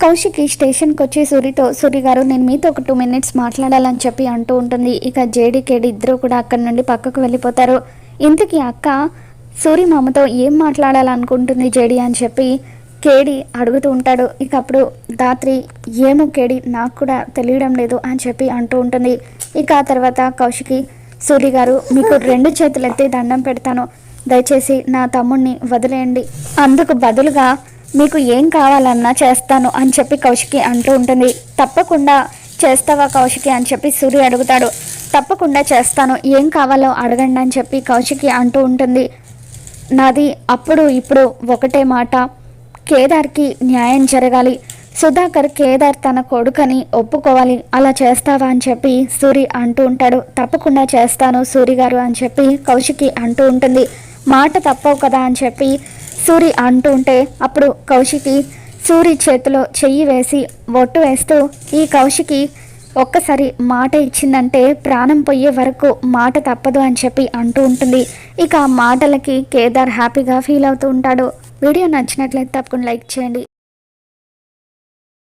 కౌశికి స్టేషన్కి వచ్చి సూరితో, సూరి గారు నేను మీతో ఒక 2 minutes మాట్లాడాలని చెప్పి అంటూ ఉంటుంది. ఇక జేడి కేడి ఇద్దరు కూడా అక్కడి నుండి పక్కకు వెళ్ళిపోతారు. ఇంతకీ అక్క సూరి మామతో ఏం మాట్లాడాలనుకుంటుంది జేడి అని చెప్పి కేడి అడుగుతూ ఉంటాడు. ఇక అప్పుడు ధాత్రి ఏమో కేడి నాకు కూడా తెలియడం లేదు అని చెప్పి అంటూ ఉంటుంది. ఇక ఆ తర్వాత కౌశికి సూరి గారు మీకు 2 చేతులెత్తి దండం పెడతాను, దయచేసి నా తమ్ముడిని వదిలేయండి, అందుకు బదులుగా మీకు ఏం కావాలన్నా చేస్తాను అని చెప్పి కౌశికి అంటూ ఉంటుంది. తప్పకుండా చేస్తావా కౌశికి అని చెప్పి సూరి అడుగుతాడు. తప్పకుండా చేస్తాను, ఏం కావాలో అడగండి అని చెప్పి కౌశికి అంటూ ఉంటుంది. నాది అప్పుడు ఇప్పుడు ఒకటే మాట, కేదార్కి న్యాయం జరగాలి, సుధాకర్ కేదార్ తన కొడుకని ఒప్పుకోవాలి, అలా చేస్తావా అని చెప్పి సూరి అంటూ ఉంటాడు. తప్పకుండా చేస్తాను సూరి గారు అని చెప్పి కౌశికి అంటూ ఉంటుంది. మాట తప్పవు కదా అని చెప్పి సూరి అంటూ ఉంటే అప్పుడు కౌశికి సూరి చేతిలో చెయ్యి వేసి ఒట్టు వేస్తూ ఈ కౌశికి ఒక్కసారి మాట ఇచ్చిందంటే ప్రాణం పోయే వరకు మాట తప్పదు అని చెప్పి అంటూ ఉంటుంది. ఇక ఆ మాటలకి కేదార్ హ్యాపీగా ఫీల్ అవుతూ ఉంటాడు. వీడియో నచ్చినట్లయితే తప్పకుండా లైక్ చేయండి.